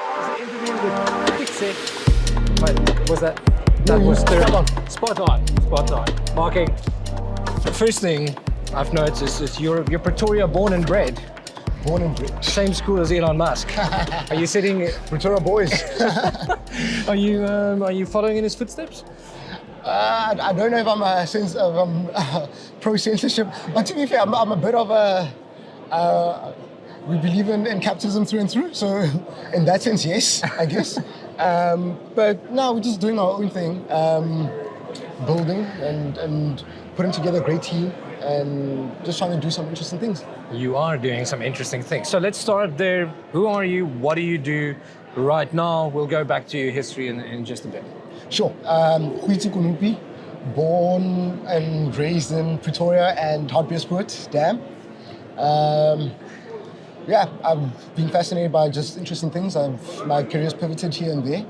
Was the interview with Goitse? But was that? That was spot on. Marking. The first thing I've noticed is you're Pretoria born and bred. Born and bred. Same school as Elon Musk. Are you sitting? Pretoria boys. Are you following in his footsteps? I don't know if I'm pro censorship, but to be fair, I'm a bit of a. We believe in capitalism through and through, so in that sense, yes, I guess. But no, we're just doing our own thing, building and putting together a great team and just trying to do some interesting things. You are doing some interesting things. So let's start there. Who are you? What do you do right now? We'll go back to your history in just a bit. Sure. Goitse Konopi, born and raised in Pretoria and Hartbeespoort Dam. Yeah, I've been fascinated by just interesting things. My career's pivoted here and there.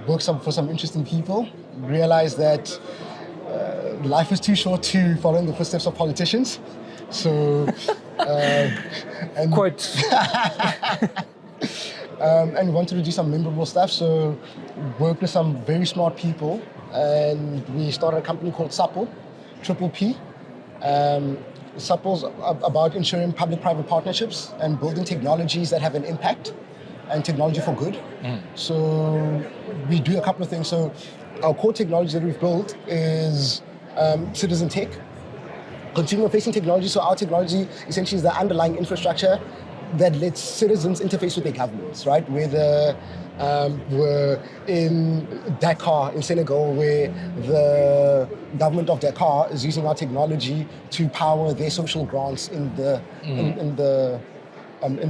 Worked for some interesting people. Realized that life is too short to follow in the footsteps of politicians. So, and Quote. and wanted to do some memorable stuff. So, worked with some very smart people, and we started a company called Suppple, Triple P. Supple's about ensuring public-private partnerships and building technologies that have an impact and technology for good. So we do a couple of things. So our core technology that we've built is citizen tech, consumer-facing technology. So our technology essentially is the underlying infrastructure that lets citizens interface with their governments, right? Whether we're in Dakar in Senegal, where the government of Dakar is using our technology to power their social grants in the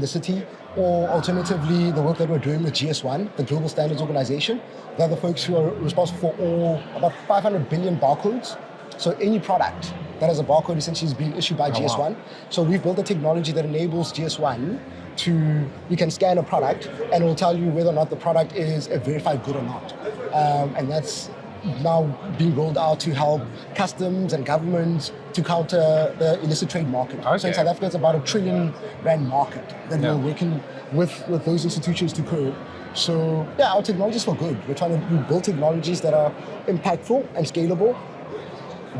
city, or alternatively, the work that we're doing with GS1, the Global Standards Organization. They're the folks who are responsible for about 500 billion barcodes. So any product that has a barcode essentially is being issued by GS1. Wow. So we've built a technology that enables GS1 you can scan a product and it will tell you whether or not the product is a verified good or not. And that's now being rolled out to help customs and governments to counter the illicit trade market. Okay. So in South Africa, it's about R1 trillion market that we're working with those institutions to curb. So yeah, our technology is for good. We're trying to build technologies that are impactful and scalable,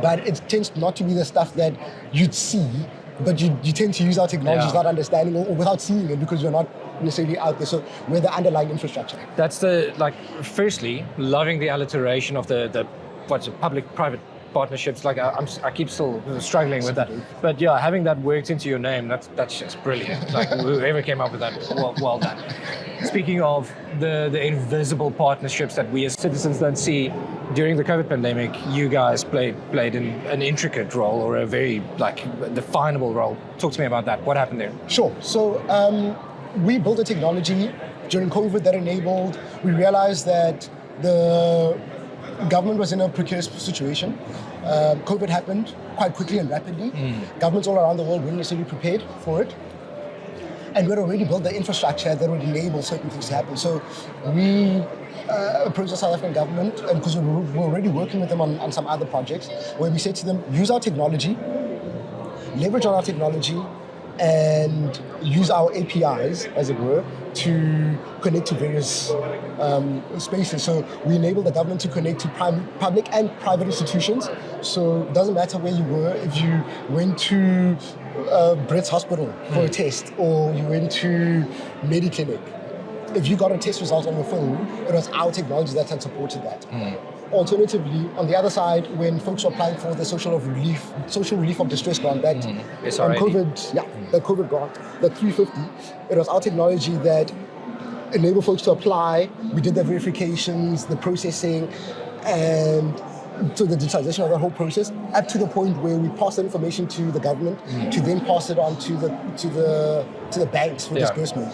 but it tends not to be the stuff that you'd see, but you tend to use our technologies not understanding or without seeing it because you're not necessarily out there. So we're the underlying infrastructure. That's firstly, loving the alliteration of the public-private partnerships. I keep still struggling with that. But yeah, having that worked into your name, that's just brilliant. Like whoever came up with that, well done. Speaking of the invisible partnerships that we as citizens don't see, during the COVID pandemic, you guys played an intricate role, or a very definable role. Talk to me about that. What happened there? Sure. So we built a technology during COVID that enabled, we realized that the government was in a precarious situation. COVID happened quite quickly and rapidly. Governments all around the world weren't necessarily prepared for it. And we'd already built the infrastructure that would enable certain things to happen. So we approached the South African government, and because we were already working with them on some other projects, where we said to them, use our technology, leverage on our technology, and use our APIs, as it were, to connect to various spaces. So we enable the government to connect to public and private institutions. So it doesn't matter where you were, if you went to Brett's hospital for a test, or you went to Mediclinic, if you got a test result on your phone, it was our technology that had supported that. Alternatively, on the other side, when folks were applying for the social relief of distress grant, that the COVID grant, the 350, it was our technology that enabled folks to apply. We did the verifications, the processing, and so the digitization of that whole process, up to the point where we pass that information to the government to then pass it on to the banks for disbursement.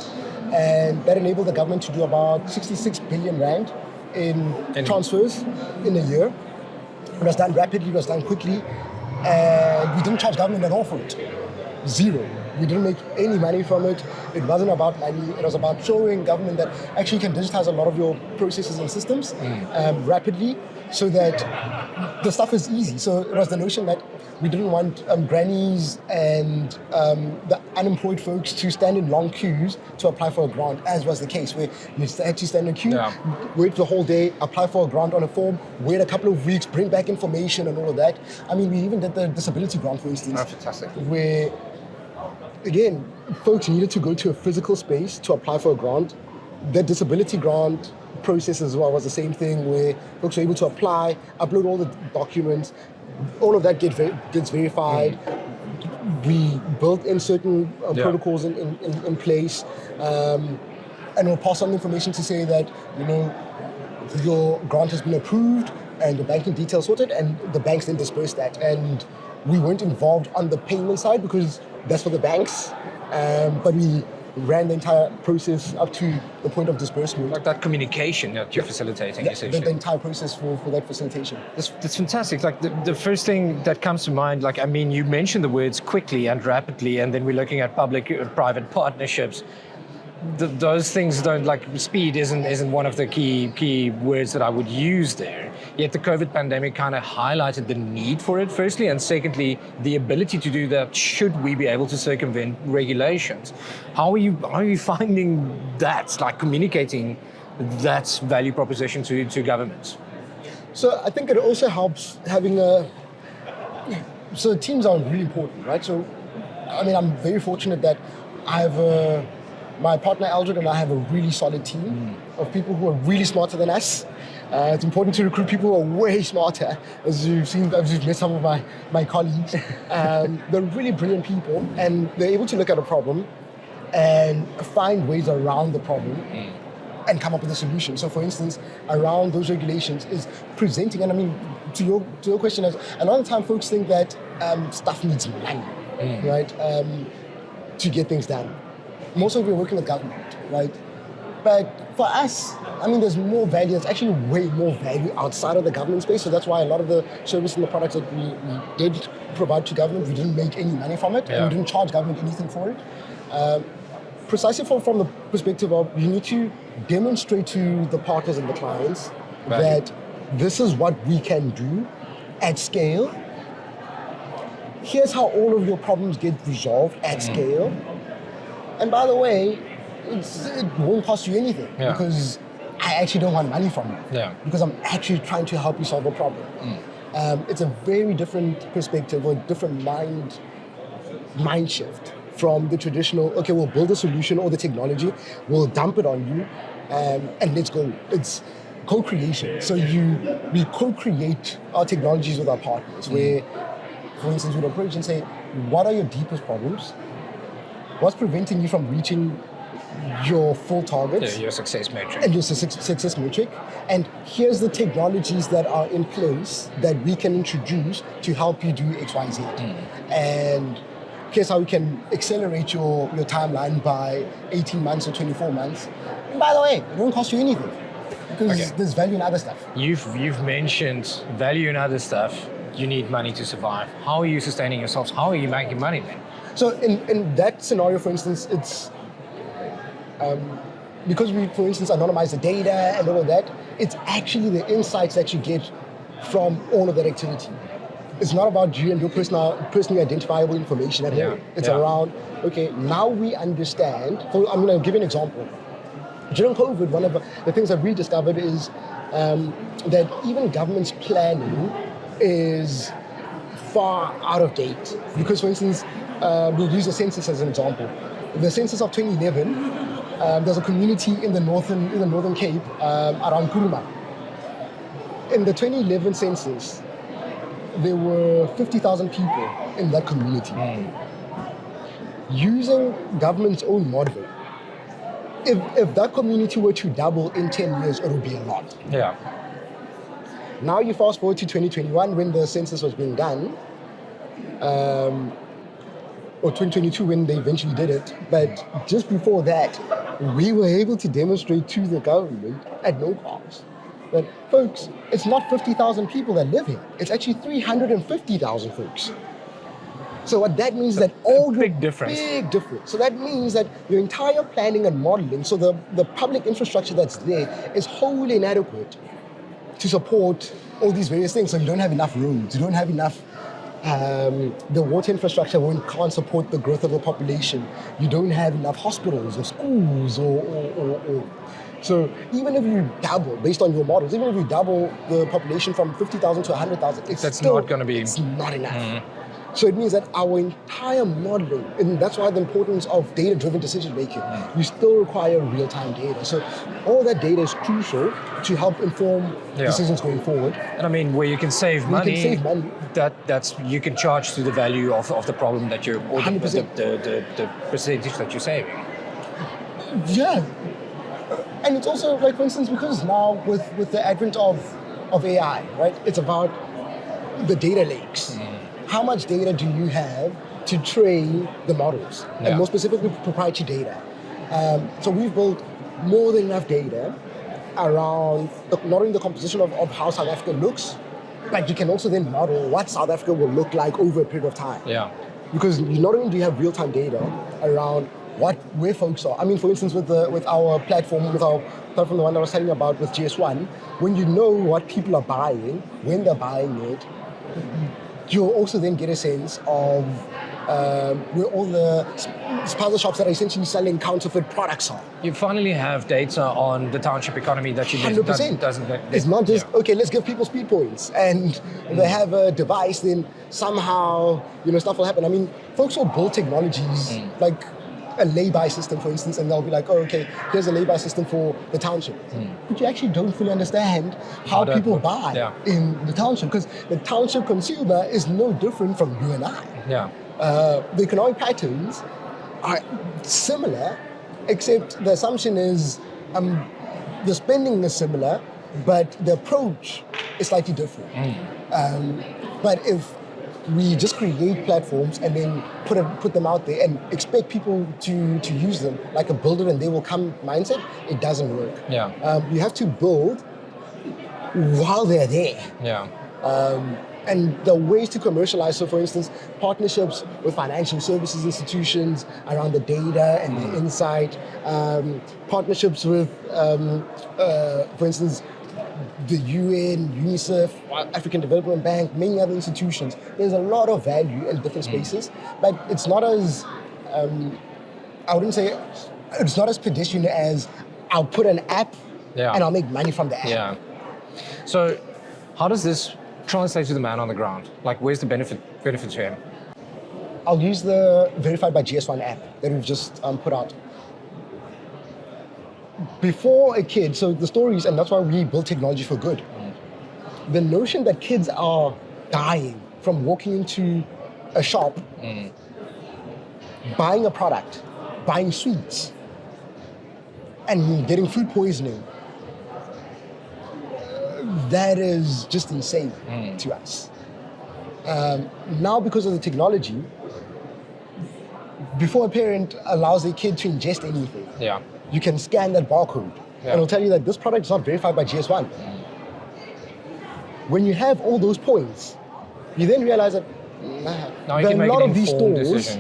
And that enabled the government to do about 66 billion rand in transfers in a year. It was done rapidly, it was done quickly, and we didn't charge government at all for it. Zero. We didn't make any money from it. It wasn't about money. It was about showing government that actually you can digitize a lot of your processes and systems rapidly so that the stuff is easy. So it was the notion that we didn't want grannies and the unemployed folks to stand in long queues to apply for a grant, as was the case, where you had to stand in a queue, wait the whole day, apply for a grant on a form, wait a couple of weeks, bring back information and all of that. I mean, we even did the disability grant, for instance, fantastic. where, again, folks needed to go to a physical space to apply for a grant. The disability grant process as well was the same thing, where folks were able to apply, upload all the documents, all of that gets verified. We built in certain protocols in place, and we'll pass on the information to say that, you know, your grant has been approved and the banking details sorted, and the banks then disperse that. And we weren't involved on the payment side because that's for the banks, but we ran the entire process up to the point of disbursement. Like that communication that you're facilitating, essentially. The entire process for that facilitation. That's fantastic. Like the first thing that comes to mind, like, I mean, you mentioned the words quickly and rapidly, and then we're looking at public-private partnerships. Those things don't, like, speed isn't one of the key words that I would use there. Yet the COVID pandemic kind of highlighted the need for it, firstly, and secondly, the ability to do that should we be able to circumvent regulations. How are you finding that, like, communicating that value proposition to governments? So I think it also helps having so teams are really important, right? So, I mean, I'm very fortunate that I have my partner Eldred and I have a really solid team of people who are really smarter than us. It's important to recruit people who are way smarter, as you've seen, as you've met some of my colleagues. They're really brilliant people, and they're able to look at a problem and find ways around the problem and come up with a solution. So, for instance, around those regulations is presenting, and I mean, to your question, is a lot of the time folks think that stuff needs money, right, to get things done. Most of you are working with government, right? But for us, I mean, there's more value. There's actually way more value outside of the government space. So that's why a lot of the service and the products that we did provide to government, we didn't make any money from it, and we didn't charge government anything for it. Precisely from the perspective of, you need to demonstrate to the partners and the clients that this is what we can do at scale. Here's how all of your problems get resolved at scale. And by the way, it won't cost you anything because I actually don't want money from you. Because I'm actually trying to help you solve a problem. It's a very different perspective, or different mind shift from the traditional, okay, we'll build a solution or the technology, we'll dump it on you, and let's go. It's co-creation. So we co-create our technologies with our partners, where, for instance, we'd approach and say, what are your deepest problems? What's preventing you from reaching your full targets? Your success metric. And your success metric. And here's the technologies that are in place that we can introduce to help you do X, Y, Z. And here's how we can accelerate your timeline by 18 months or 24 months. And by the way, it won't cost you anything, because there's value in other stuff. You've mentioned value in other stuff. You need money to survive. How are you sustaining yourselves? How are you making money then? So in that scenario, for instance, it's because we, for instance, anonymize the data and all of that, it's actually the insights that you get from all of that activity. It's not about you and your personally identifiable information at all. It's around, okay, now we understand. I'm going to give you an example. During COVID, one of the things that we discovered is that even government's planning is far out of date. Because, for instance, we'll use the census as an example. The census of 2011, there's a community in the Northern Cape around Kuruma. In the 2011 census, there were 50,000 people in that community. Using government's own model, if that community were to double in 10 years, it would be a lot. Now you fast forward to 2021 when the census was being done, or 2022 when they eventually did it. But just before that, we were able to demonstrate to the government at no cost that, folks, it's not 50,000 people that live here. It's actually 350,000 folks. So what that means is that all big difference. Big difference. So that means that your entire planning and modeling, so the public infrastructure that's there is wholly inadequate to support all these various things. So you don't have enough roads, you don't have enough, the water infrastructure can't support the growth of the population. You don't have enough hospitals or schools or so even if you double, based on your models, even if you double the population from 50,000 to 100,000, That's not going to be... It's not enough. So it means that our entire modeling, and that's why the importance of data-driven decision making, you still require real-time data. So all that data is crucial to help inform decisions going forward. And I mean, where you can save money, you can save money. That's you can charge to the value of the problem that you're, or 100%. the percentage that you're saving. Yeah. And it's also, like, for instance, because now with the advent of AI, right, it's about the data lakes. How much data do you have to train the models? And more specifically, proprietary data. So we've built more than enough data around not only the composition of how South Africa looks, but you can also then model what South Africa will look like over a period of time. Yeah. Because not only do you have real-time data around where folks are. I mean, for instance, with our platform, the one I was telling you about with GS1, when you know what people are buying, when they're buying it, you'll also then get a sense of where all the spaza shops that are essentially selling counterfeit products are. You finally have data on the township economy that you 100%. doesn't. It's not just, okay, let's give people speed points and they have a device, then somehow, stuff will happen. I mean, folks will build technologies like a lay-by system, for instance, and they'll be like, oh, okay, here's a lay-by system for the township. But you actually don't fully understand how people buy in the township, because the township consumer is no different from you and I. Yeah. The economic patterns are similar, except the assumption is the spending is similar, but the approach is slightly different. But if we just create platforms and then put them out there and expect people to use them like a build it and they will come mindset, it doesn't work. Yeah. You have to build while they're there. Yeah. And the ways to commercialize, so for instance, partnerships with financial services institutions around the data and the insight, partnerships with, for instance, the UN, UNICEF, African Development Bank, many other institutions. There's a lot of value in different spaces, but it's not as, I wouldn't say, it's not as pedestrian as I'll put an app and I'll make money from the app. Yeah. So how does this translate to the man on the ground? Like, where's the benefit to him? I'll use the Verified by GS1 app that we've just put out. Before a kid, so the stories, and that's why we build technology for good. The notion that kids are dying from walking into a shop, buying a product, buying sweets, and getting food poisoning, that is just insane to us. Now, because of the technology, before a parent allows their kid to ingest anything, you can scan that barcode and it'll tell you that this product is not verified by GS1. When you have all those points, you then realize that there are a lot of these stores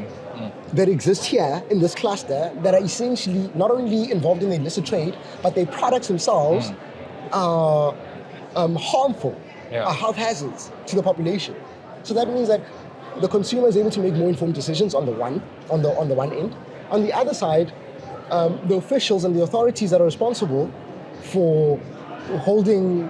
that exist here in this cluster that are essentially not only involved in the illicit trade, but their products themselves are harmful, are health hazards to the population. So that means that the consumer is able to make more informed decisions on the one end. On the other side, the officials and the authorities that are responsible for holding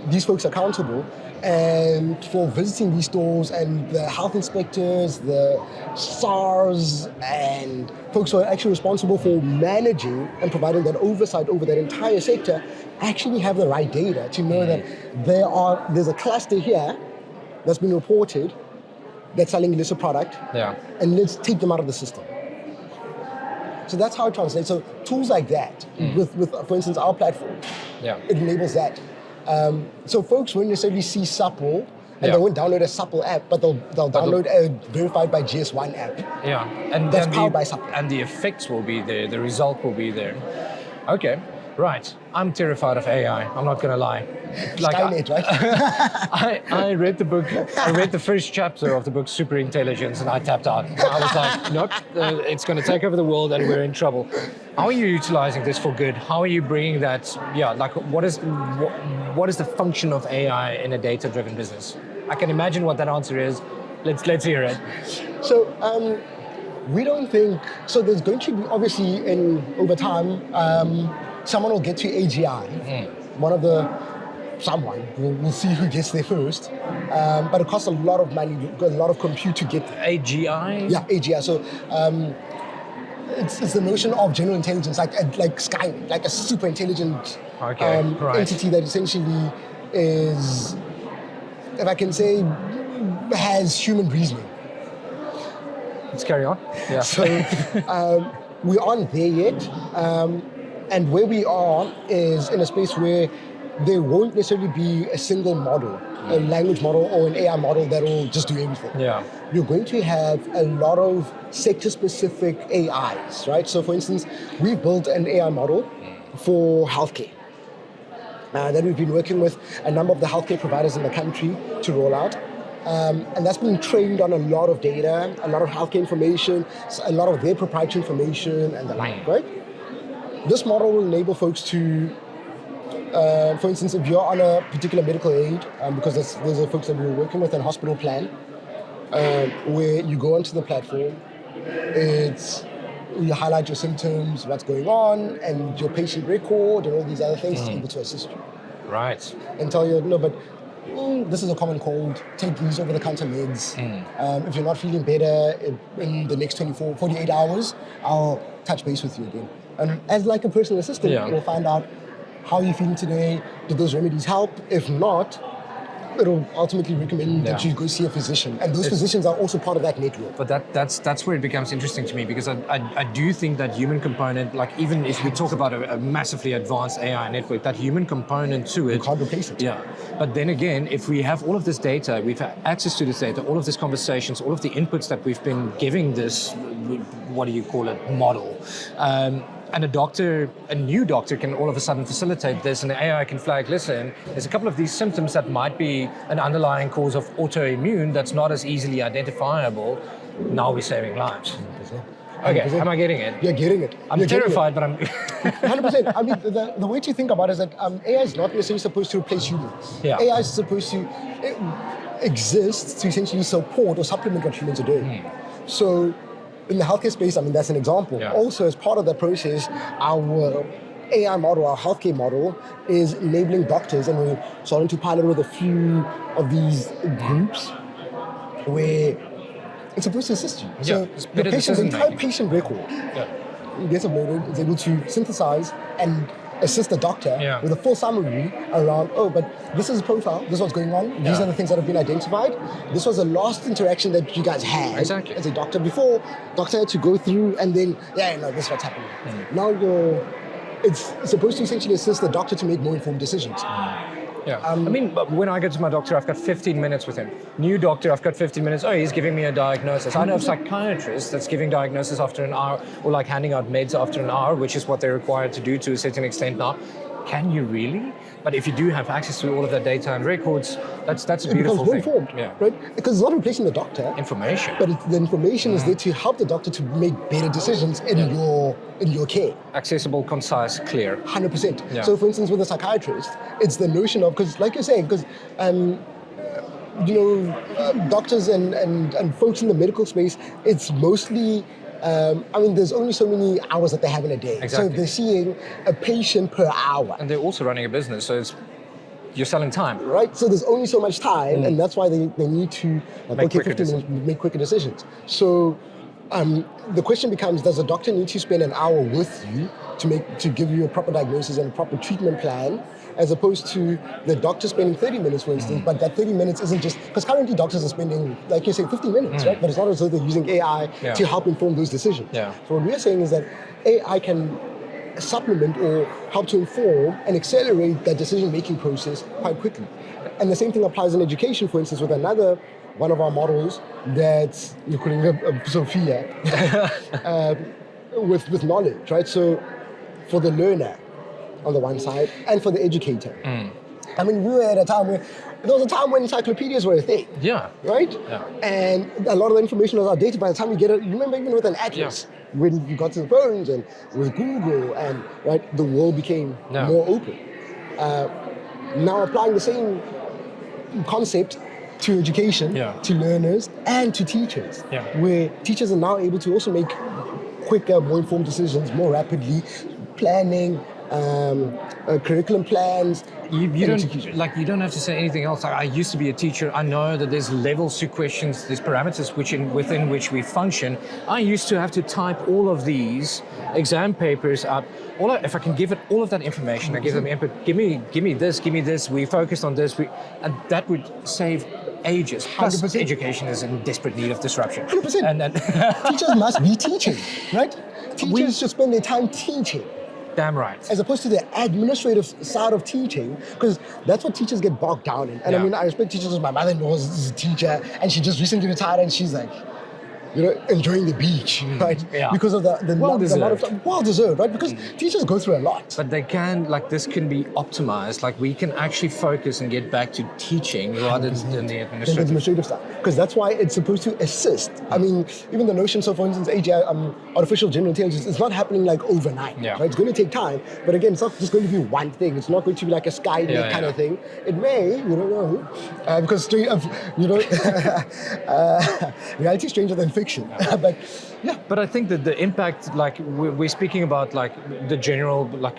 these folks accountable and for visiting these stores, and the health inspectors, the SARS, and folks who are actually responsible for managing and providing that oversight over that entire sector actually have the right data to know that there's a cluster here that's been reported that's selling illicit product, and let's take them out of the system. So that's how it translates. So tools like that, with for instance, our platform, it enables that. So folks won't necessarily see Suppple, and they won't download a Suppple app, but they'll download a Verified by GS1 app. And that's powered by Suppple. And the effects will be there, the result will be there. Okay. Right. I'm terrified of AI. I'm not going to lie. Skynet, right? I read the book. I read the first chapter of the book Super Intelligence, and I tapped out. I was like, nope, it's going to take over the world, and we're in trouble. How are you utilizing this for good? How are you bringing that? Yeah, like what is the function of AI in a data-driven business? I can imagine what that answer is. Let's hear it. So we don't think so. There's going to be obviously over time. Someone will get to AGI. Someone. We'll see who gets there first. But it costs a lot of money, a lot of compute to get there. AGI? Yeah, AGI. So it's the notion of general intelligence, like Skynet, like a super intelligent entity that essentially is, if I can say, has human reasoning. Let's carry on. Yeah. So we aren't there yet. And where we are is in a space where there won't necessarily be a single model, a language model or an AI model that will just do everything. Yeah. You're going to have a lot of sector-specific AIs, right? So for instance, we've built an AI model for healthcare that we've been working with a number of the healthcare providers in the country to roll out. And that's been trained on a lot of data, a lot of healthcare information, a lot of their proprietary information and the like, right? This model will enable folks to, for instance, if you're on a particular medical aid, because those are folks that we're working with in hospital plan, where you go onto the platform, you highlight your symptoms, what's going on, and your patient record and all these other things to be able to assist you. Right. And tell you, no, but this is a common cold, take these over-the-counter meds. If you're not feeling better in the next 48 hours, I'll touch base with you again. And as like a personal assistant, it'll find out how you're feeling today, did those remedies help? If not, it'll ultimately recommend that you go see a physician. And those physicians are also part of that network. But that's where it becomes interesting to me, because I do think that human component, like even if we talk about a massively advanced AI network, that human component to it. You can't replace it. Yeah. But then again, if we have all of this data, we've had access to this data, all of these conversations, all of the inputs that we've been giving this, what do you call it, model. And a new doctor can all of a sudden facilitate this, and the AI can flag, listen, there's a couple of these symptoms that might be an underlying cause of autoimmune that's not as easily identifiable. Now we're saving lives. 100%. Okay, am I getting it? You're getting it. I'm terrified, but I'm... 100%. I mean, the way to think about it is that AI is not necessarily supposed to replace humans. Yeah. AI is supposed to exist to essentially support or supplement what humans are doing. So, in the healthcare space, I mean, that's an example. Yeah. Also, as part of that process, our AI model, our healthcare model, is enabling doctors, and we're starting to pilot with a few of these groups where it's supposed to assist you. So the entire patient record gets uploaded, is able to synthesize and assist the doctor with a full summary around, but this is a profile, this is what's going on, these are the things that have been identified, this was the last interaction that you guys had as a doctor. Before, doctor had to go through and then, this is what's happening. Now it's supposed to essentially assist the doctor to make more informed decisions. Yeah. I mean, when I go to my doctor, I've got 15 minutes with him. New doctor, I've got 15 minutes. Oh, he's giving me a diagnosis. I know of psychiatrists that's giving diagnosis after an hour, or like handing out meds after an hour, which is what they're required to do to a certain extent now. Can you really? But if you do have access to all of that data and records, that's a beautiful thing. It becomes more informed, right? Because it's not replacing the doctor. Information. But the information is there to help the doctor to make better decisions in your care. Accessible, concise, clear. 100%. Yeah. So for instance, with a psychiatrist, it's the notion of, because like you're saying, because doctors and folks in the medical space, it's mostly, there's only so many hours that they have in a day. Exactly. So they're seeing a patient per hour. And they're also running a business, so you're selling time. Right, so there's only so much time, and that's why they need to make quicker 15 minutes, make quicker decisions. So the question becomes, does a doctor need to spend an hour with you to give you a proper diagnosis and a proper treatment plan, as opposed to the doctor spending 30 minutes, for instance, but that 30 minutes isn't just, because currently doctors are spending, like you say, 15 minutes, right? But it's not as though they're using AI to help inform those decisions. Yeah. So what we're saying is that AI can supplement or help to inform and accelerate that decision-making process quite quickly. And the same thing applies in education, for instance, with one of our models that you're calling Sophia, with knowledge, right? So for the learner, on the one side and for the educator. I mean, we were at a time where there was a time when encyclopedias were a thing. Yeah. Right? Yeah. And a lot of the information was outdated by the time you get it. Remember, even with an atlas, when you got to the phones and with Google, and right, the world became more open. Now applying the same concept to education, to learners, and to teachers, where teachers are now able to also make quicker, more informed decisions more rapidly, planning, curriculum plans. You don't have to say anything else. I used to be a teacher. I know that there's levels to questions, there's parameters within which we function. I used to have to type all of these exam papers up. If I can give it all of that information, I give them input. Give me this. We focused on this. And that would save ages. Plus, 100%. education is in desperate need of disruption. 100%. And teachers must be teaching, right? Teachers should spend their time teaching. Damn right. As opposed to the administrative side of teaching, because that's what teachers get bogged down in. And I mean, I respect teachers. My mother-in-law is a teacher, and she just recently retired, and she's like, enjoying the beach, right? Yeah. Because of the amount of time. Well deserved, right? Because teachers go through a lot. But this can be optimized. Like, we can actually focus and get back to teaching rather than the administrative stuff. Because that's why it's supposed to assist. I mean, even the notion, so for instance, artificial general intelligence, it's not happening like overnight. Right? It's going to take time. But again, it's not just going to be one thing. It's not going to be like a Skynet kind of thing. It may, you don't know, because reality is stranger than fiction. But I think that the impact, like we're speaking about, like the general, but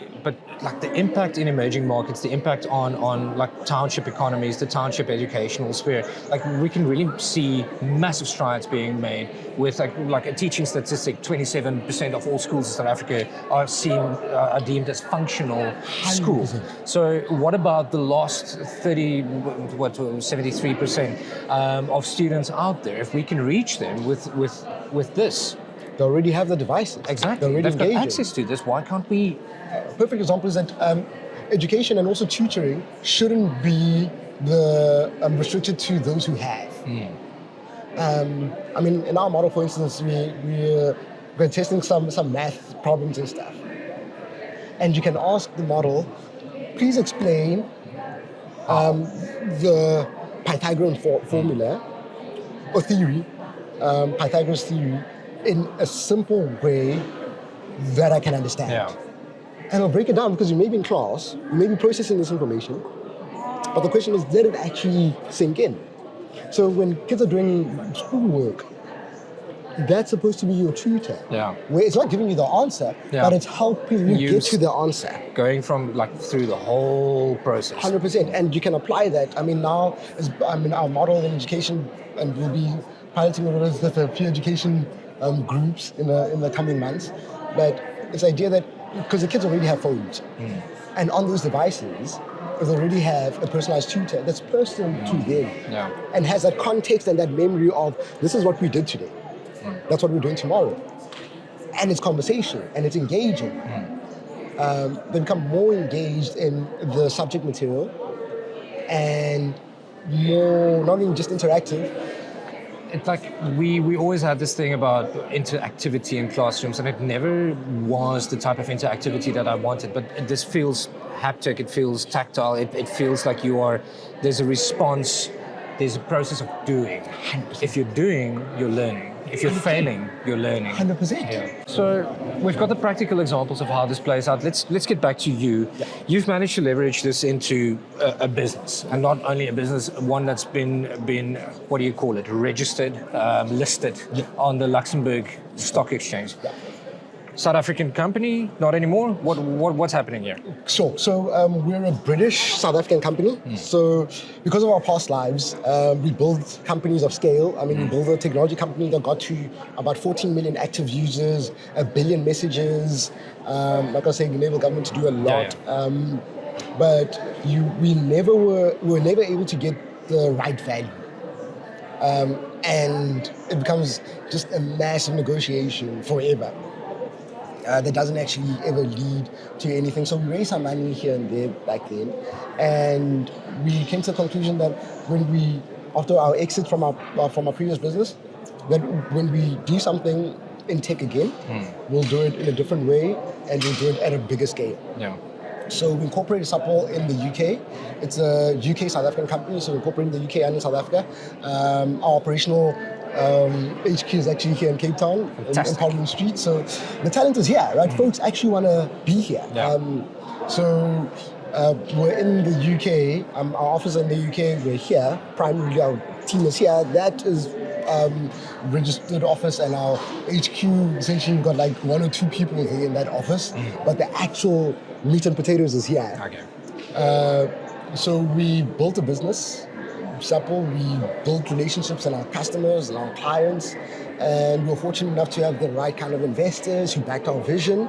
the impact in emerging markets, the impact on like township economies, the township educational sphere, like we can really see massive strides being made with like a teaching statistic. 27% of all schools in South Africa are deemed as functional schools. 100%. So what about the lost 73% of students out there? If we can reach them with this. They already have the devices. Exactly. They've got access to this. Why can't we? Perfect example is that education and also tutoring shouldn't be restricted to those who have. I mean, in our model, for instance, we're testing some math problems and stuff. And you can ask the model, please explain the Pythagorean formula or theory, Pythagoras theory, in a simple way that I can understand. And I'll break it down because you may be in class, you may be processing this information, but the question is, did it actually sink in? So when kids are doing schoolwork, that's supposed to be your tutor. Where it's not giving you the answer, but it's helping you get to the answer. Going from through the whole process. 100%. And you can apply that. I mean, now, our model in education, and we'll be piloting with a few education groups in the coming months. But it's the idea that, because the kids already have phones, and on those devices, they already have a personalized tutor that's personal to them, and has that context and that memory of, this is what we did today. That's what we're doing tomorrow. And it's conversation, and it's engaging. They become more engaged in the subject material, and more, not even just interactive. It's like we always had this thing about interactivity in classrooms, and it never was the type of interactivity that I wanted. But this feels haptic, it feels tactile, it feels like there's a response, there's a process of doing. 100%. If you're doing, you're learning. If you're failing, you're learning. 100%. So we've got the practical examples of how this plays out. Let's get back to you. You've managed to leverage this into a business, and not only a business, one that's been what do you call it, registered, listed on the Luxembourg Stock Exchange. South African company, not anymore. What's happening here? Sure. So we're a British South African company. So because of our past lives, we build companies of scale. I mean, we built a technology company that got to about 14 million active users, 1 billion messages. Like I was saying, enable government to do a lot. But we were never able to get the right value. And it becomes just a massive negotiation forever. That doesn't actually ever lead to anything. So we raised some money here and there back then, and we came to the conclusion that after our exit from our previous business, that when we do something in tech again, we'll do it in a different way, and we'll do it at a bigger scale. So we incorporated Suppple in the UK. It's a UK South African company, so we incorporated in the UK and in South Africa. Our operational HQ is actually here in Cape Town, in Parliament Street. So the talent is here, right? Folks actually want to be here. Yeah. We're in the UK. Our office in the UK. We're here. Primarily, our team is here. That is registered office, and our HQ essentially we've got like 1 or 2 people here in that office. But the actual meat and potatoes is here. Okay. So we built a business, Suppple. We built relationships with our customers and our clients, and we were fortunate enough to have the right kind of investors who backed our vision,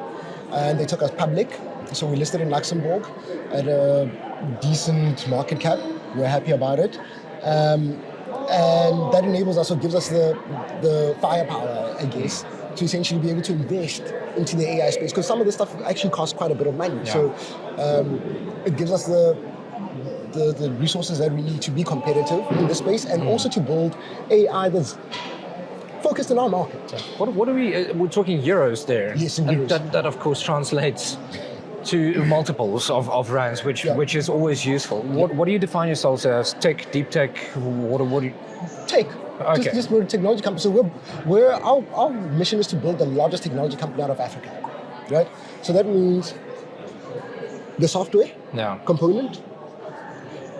and they took us public. So we listed in Luxembourg at a decent market cap. We're happy about it. And that enables us, or gives us the firepower, I guess, to essentially be able to invest into the AI space, because some of this stuff actually costs quite a bit of money. Yeah. So it gives us the resources that we need to be competitive in this space, and also to build AI that's focused in our market. What are we? We're talking euros there. Yes, in And euros. that of course translates to multiples of rands, which is always useful. What do you define yourselves as? Tech, deep tech? What do you? Tech. Okay. Just we're a technology company. So our mission is to build the largest technology company out of Africa, right? So that means the software Yeah. component.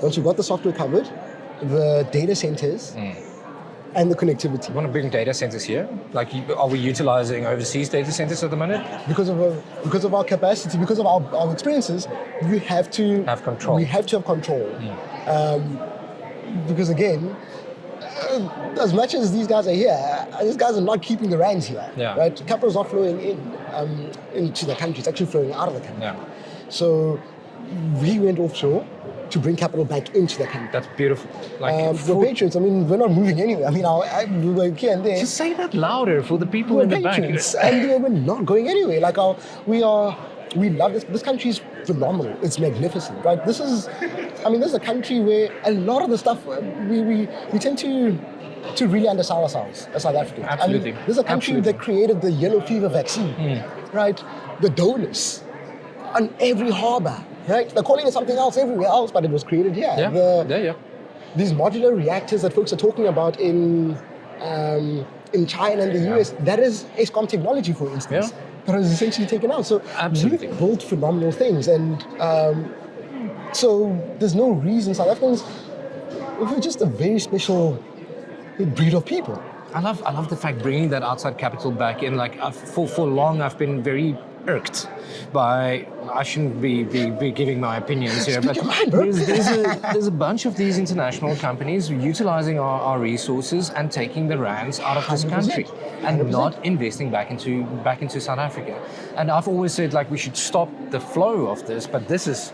Once you've got the software covered, the data centers and the connectivity. You want to bring data centers here? Like, are we utilizing overseas data centers at the minute? Because of our capacity, because of our experiences, we have to Have control. We have to have control. Because again, as much as these guys are here, these guys are not keeping the rands here. Yeah. Right? Capital is not flowing into the country; it's actually flowing out of the country. Yeah. So we went offshore to bring capital back into the country. That's beautiful. Like, We're patriots. I mean, we're not moving anywhere. I mean, we were here and there. just say that louder for the people We're in the back. patriots, and we're not going anywhere. Like we love this. This country is phenomenal. It's magnificent, right? This is a country where a lot of the stuff we tend to really undersell ourselves as South Africans. Absolutely. This is a country Absolutely. that created the yellow fever vaccine, right? The donors on every harbor, right? They're calling it something else everywhere else, but it was created here. Yeah. These modular reactors that folks are talking about in China and the US, that is ESCOM technology, for instance. Yeah. That was essentially taken out. So Absolutely. we've built phenomenal things, and so there's no reason South Africans, we're just a very special breed of people. I love the fact bringing that outside capital back in. Like, for long, I've been very irked by. I shouldn't be giving my opinions here, Speak but your mind, bro. there's a bunch of these international companies utilizing our resources and taking the rands out of this 100%. country and 100%. not investing back into South Africa. And I've always said, like, we should stop the flow of this, but this is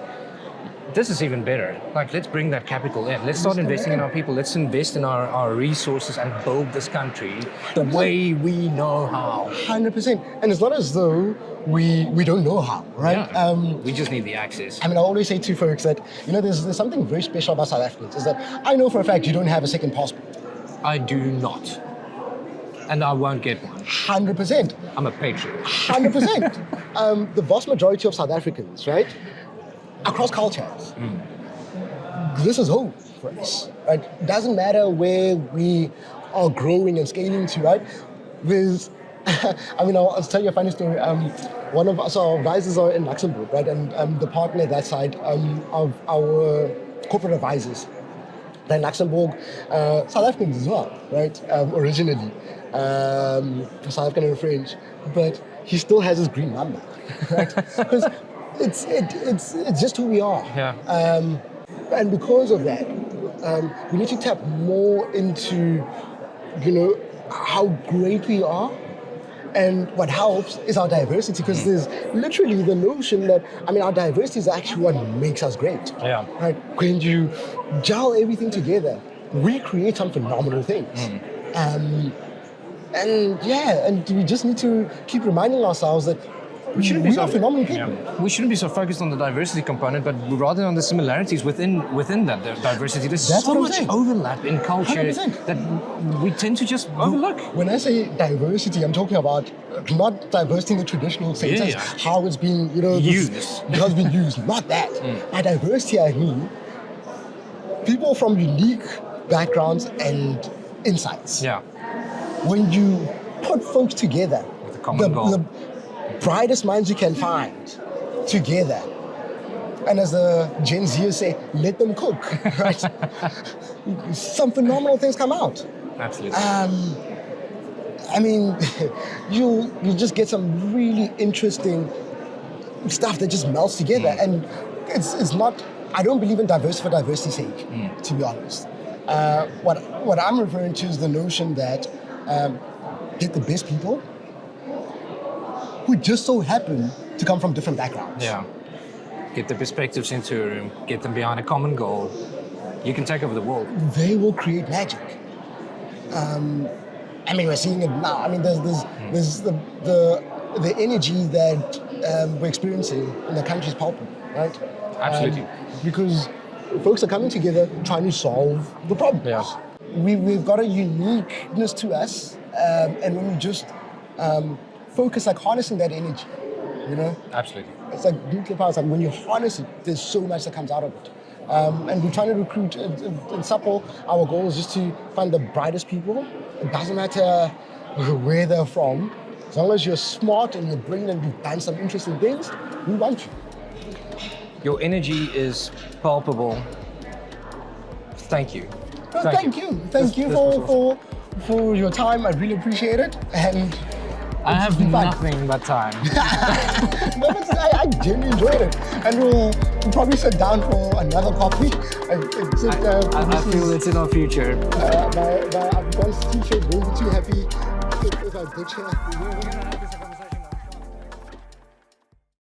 even better. Like, let's bring that capital in. Let's start investing in our people. Let's invest in our resources and build this country the way we know how. 100%. And it's not as though we don't know how, right? Yeah. We just need the access. I always say to folks that, there's something very special about South Africans, is that I know for a fact you don't have a second passport. I do not. And I won't get one. 100%. I'm a patriot. 100%. The vast majority of South Africans, right, across cultures, this is home for us, right? Doesn't matter where we are growing and scaling to, right? There's, I'll tell you a funny story. One of us, our advisors are in Luxembourg, right? And the partner that side of our corporate advisors, they're in Luxembourg, South Africans as well, right? Originally, South African and French, but he still has his green number, right? Because it's just who we are. Yeah. And because of that, we need to tap more into, how great we are. And what helps is our diversity, because there's literally the notion that, our diversity is actually what makes us great. Yeah. Right? When you gel everything together, we create some phenomenal things. And we just need to keep reminding ourselves that We shouldn't be We so are phenomenal people. We shouldn't be so focused on the diversity component, but rather on the similarities within that diversity. There's That's so what I'm much saying. overlap in culture 100%. that we tend to just overlook. When I say diversity, I'm talking about not diversity in the traditional sense, Yeah, as yeah. how it's being, Used. how it's been used. Not that. By diversity, I mean people from unique backgrounds and insights. Yeah. When you put folks together, With a common goal. the brightest minds you can find together, and as the Gen Zers say, let them cook, right? Some phenomenal things come out. Absolutely. I mean, you just get some really interesting stuff that just melts together, and it's not. I don't believe in diversity for diversity's sake, to be honest. What I'm referring to is the notion that get the best people who just so happen to come from different backgrounds. Yeah. Get the perspectives into a room, get them behind a common goal. You can take over the world. They will create magic. I mean, we're seeing it now. I mean, there's the energy that we're experiencing in the country is palpable, right? Absolutely. Because folks are coming together trying to solve the problems. Yeah. We've got a uniqueness to us, and when we just focus, like harnessing that energy, Absolutely. it's like nuclear power. It's like when you harness it, there's so much that comes out of it. And we're trying to recruit in Suppple. Our goal is just to find the brightest people. It doesn't matter where they're from. As long as you're smart and you're brilliant and you've done some interesting things, we want you. Your energy is palpable. Thank you. Well, thank you. Thank you This was awesome. for your time. I really appreciate it. And I have been fun. nothing but time. No, but I genuinely enjoyed it. And we'll probably sit down for another coffee. I feel it's in our future. My Afghan's t-shirt won't be too happy if I butcher.